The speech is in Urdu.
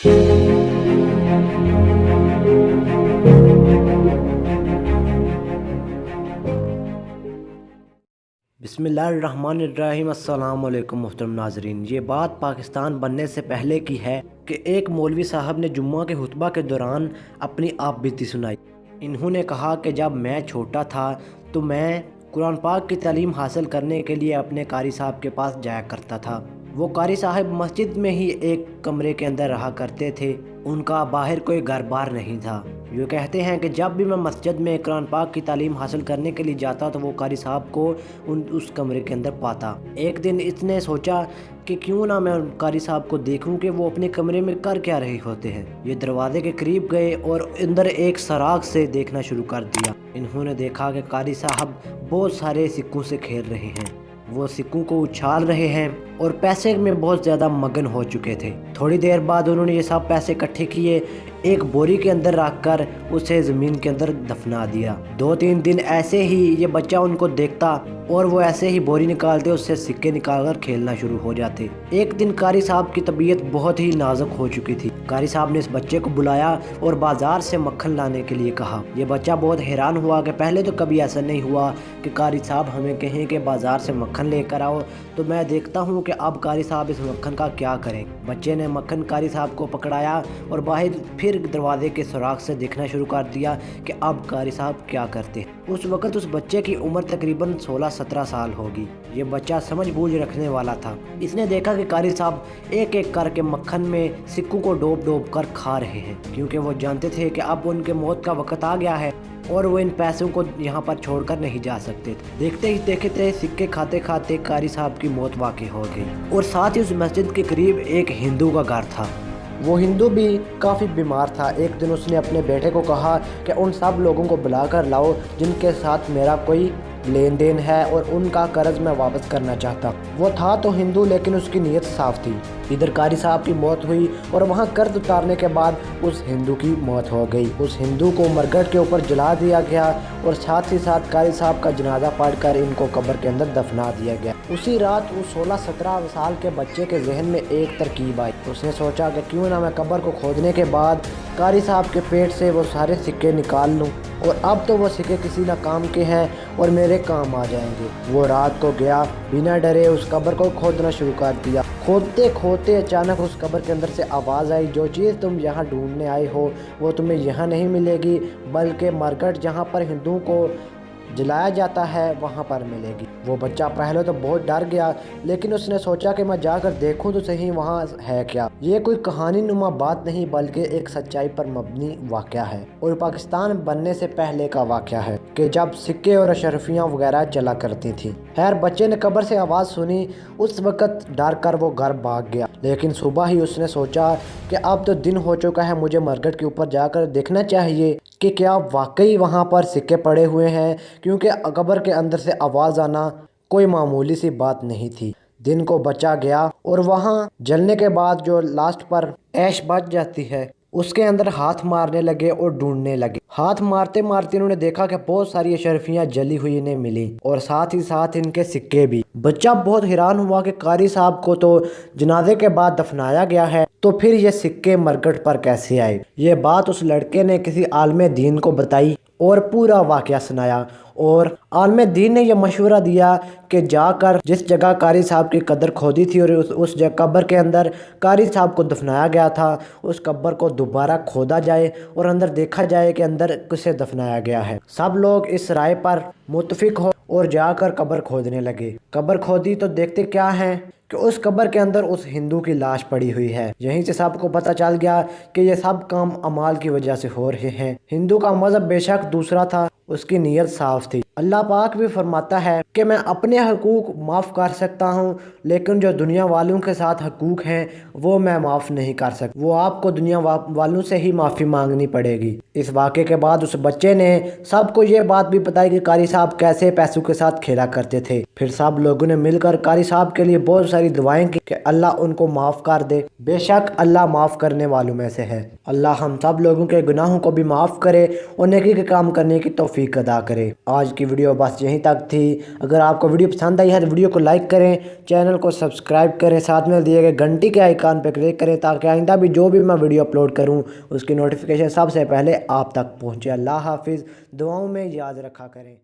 بسم اللہ الرحمن الرحیم۔ السلام علیکم محترم ناظرین، یہ بات پاکستان بننے سے پہلے کی ہے کہ ایک مولوی صاحب نے جمعہ کے خطبہ کے دوران اپنی آپ بیتی سنائی۔ انہوں نے کہا کہ جب میں چھوٹا تھا تو میں قرآن پاک کی تعلیم حاصل کرنے کے لیے اپنے قاری صاحب کے پاس جایا کرتا تھا۔ وہ قاری صاحب مسجد میں ہی ایک کمرے کے اندر رہا کرتے تھے، ان کا باہر کوئی گھر بار نہیں تھا۔ یہ کہتے ہیں کہ جب بھی میں مسجد میں قرآن پاک کی تعلیم حاصل کرنے کے لیے جاتا تو وہ قاری صاحب کو اس کمرے کے اندر پاتا۔ ایک دن اس نے سوچا کہ کیوں نہ میں قاری صاحب کو دیکھوں کہ وہ اپنے کمرے میں کر کیا رہے ہوتے ہیں۔ یہ دروازے کے قریب گئے اور اندر ایک سراغ سے دیکھنا شروع کر دیا۔ انہوں نے دیکھا کہ قاری صاحب بہت سارے سکوں سے کھیل رہے ہیں، وہ سکوں کو اچھال رہے ہیں اور پیسے میں بہت زیادہ مگن ہو چکے تھے۔ تھوڑی دیر بعد انہوں نے یہ سب پیسے اکٹھے کیے، ایک بوری کے اندر رکھ کر اسے زمین کے اندر دفنا دیا۔ 2-3 دن ایسے ہی یہ بچہ ان کو دیکھتا اور وہ ایسے ہی بوری نکالتے، اس سے سکے نکال کر کھیلنا شروع ہو جاتے۔ ایک دن قاری صاحب کی طبیعت بہت ہی نازک ہو چکی تھی۔ قاری صاحب نے اس بچے کو بلایا اور بازار سے مکھن لانے کے لیے کہا۔ یہ بچہ بہت حیران ہوا کہ پہلے تو کبھی ایسا نہیں ہوا کہ قاری صاحب ہمیں کہیں کہ بازار سے مکھن لے کر آؤ، تو میں دیکھتا ہوں کہ اب قاری صاحب اس مکھن کا کیا کریں۔ بچے نے مکھن قاری صاحب کو پکڑایا اور باہر پھر دروازے کے سوراخ سے دیکھنا شروع کر دیا کہ اب قاری صاحب کیا کرتے ہیں۔ اس وقت اس بچے کی عمر تقریباً 16-17 سال ہوگی۔ یہ بچہ سمجھ بوجھ رکھنے والا تھا۔ اس نے دیکھا کہ قاری صاحب ایک ایک کر کے مکھن میں سکوں کو ڈوب ڈوب کر کھا رہے ہیں، کیونکہ وہ جانتے تھے کہ اب ان کے موت کا وقت آ گیا ہے اور وہ ان پیسوں کو یہاں پر چھوڑ کر نہیں جا سکتے۔ دیکھتے ہی دیکھتے سکے کھاتے کھاتے قاری صاحب کی موت واقع ہو گئی، اور ساتھ ہی اس مسجد کے قریب ایک ہندو کا گھر تھا۔ وہ ہندو بھی کافی بیمار تھا۔ ایک دن اس نے اپنے بیٹے کو کہا کہ ان سب لوگوں کو بلا کر لاؤ جن کے ساتھ میرا کوئی لین دین ہے اور ان کا قرض میں واپس کرنا چاہتا۔ وہ تھا تو ہندو لیکن اس کی نیت صاف تھی۔ ادھر قاری صاحب کی موت ہوئی اور وہاں قرض اتارنے کے بعد اس ہندو کی موت ہو گئی۔ اس ہندو کو مرگٹ کے اوپر جلا دیا گیا اور ساتھ ہی ساتھ قاری صاحب کا جنازہ پڑھ کر ان کو قبر کے اندر دفنا دیا گیا۔ اسی رات اس 16-17 سال کے بچے کے ذہن میں ایک ترکیب آئی۔ اس نے سوچا کہ کیوں نہ میں قبر کو کھودنے کے بعد قاری صاحب کے پیٹ سے وہ سارے سکے نکال لوں، اور اب تو وہ سکے کسی نہ کام کے ہیں اور میرے کام آ جائیں گے۔ وہ رات کو گیا، بنا ڈرے اس قبر کو کھودنا شروع کر دیا۔ کھودتے کھودتے اچانک اس قبر کے اندر سے آواز آئی، جو چیز تم یہاں ڈھونڈنے آئے ہو وہ تمہیں یہاں نہیں ملے گی، بلکہ مرگٹ جہاں پر ہندوؤں کو جلایا جاتا ہے وہاں پر ملے گی۔ وہ بچہ پہلے تو بہت ڈر گیا، لیکن اس نے سوچا کہ میں جا کر دیکھوں تو صحیح وہاں ہے کیا۔ یہ کوئی کہانی نما بات نہیں بلکہ ایک سچائی پر مبنی واقعہ ہے، اور پاکستان بننے سے پہلے کا واقعہ ہے کہ جب سکے اور اشرفیاں وغیرہ چلا کرتی تھیں۔ خیر، بچے نے قبر سے آواز سنی، اس وقت ڈر کر وہ گھر بھاگ گیا، لیکن صبح ہی اس نے سوچا کہ اب تو دن ہو چکا ہے، مجھے مرگٹ کے اوپر جا کر دیکھنا چاہیے کہ کیا واقعی وہاں پر سکے پڑے ہوئے ہیں، کیونکہ قبر کے اندر سے آواز آنا کوئی معمولی سی بات نہیں تھی۔ دن کو بچا گیا اور وہاں جلنے کے بعد جو لاسٹ پر ایش بچ جاتی ہے اس کے اندر ہاتھ مارنے لگے اور ڈھونڈنے لگے۔ ہاتھ مارتے مارتے انہوں نے دیکھا کہ بہت ساری اشرفیاں جلی ہوئی انہیں ملی، اور ساتھ ہی ساتھ ان کے سکے بھی۔ بچہ بہت حیران ہوا کہ قاری صاحب کو تو جنازے کے بعد دفنایا گیا ہے، تو پھر یہ سکے مرگٹ پر کیسے آئے۔ یہ بات اس لڑکے نے کسی عالم دین کو بتائی اور پورا واقعہ سنایا، اور عالم دین نے یہ مشورہ دیا کہ جا کر جس جگہ قاری صاحب کی قبر کھودی تھی اور اس قبر کے اندر قاری صاحب کو دفنایا گیا تھا، اس قبر کو دوبارہ کھودا جائے اور اندر دیکھا جائے کہ اندر کسے دفنایا گیا ہے۔ سب لوگ اس رائے پر متفق ہو اور جا کر قبر کھودنے لگے۔ قبر کھودی تو دیکھتے کیا ہیں کہ اس قبر کے اندر اس ہندو کی لاش پڑی ہوئی ہے۔ یہیں سے سب کو پتہ چل گیا کہ یہ سب کام اعمال کی وجہ سے ہو رہے ہیں۔ ہندو کا مذہب بے شک دوسرا تھا، اس کی نیت صاف تھی۔ اللہ پاک بھی فرماتا ہے کہ میں اپنے حقوق معاف کر سکتا ہوں، لیکن جو دنیا والوں کے ساتھ حقوق ہیں وہ میں معاف نہیں کر سکتا، وہ آپ کو دنیا والوں سے ہی معافی مانگنی پڑے گی۔ اس واقعے کے بعد اس بچے نے سب کو یہ بات بھی بتائی کہ قاری صاحب کیسے پیسوں کے ساتھ کھیلا کرتے تھے۔ پھر سب لوگوں نے مل کر قاری صاحب کے لیے بہت ساری دعائیں کی کہ اللہ ان کو معاف کر دے، بے شک اللہ معاف کرنے والوں میں سے ہے۔ اللہ ہم سب لوگوں کے گناہوں کو بھی معاف کرے اور نیکی کے کام کرنے کی توفیق عطا کرے۔ آج کی کی ویڈیو بس یہیں تک تھی۔ اگر آپ کو ویڈیو پسند آئی ہے تو ویڈیو کو لائک کریں، چینل کو سبسکرائب کریں، ساتھ میں دیے گئے گھنٹی کے آئیکن پہ کلک کریں تاکہ آئندہ بھی جو بھی میں ویڈیو اپلوڈ کروں اس کی نوٹیفیکیشن سب سے پہلے آپ تک پہنچے۔ اللہ حافظ، دعاؤں میں یاد رکھا کریں۔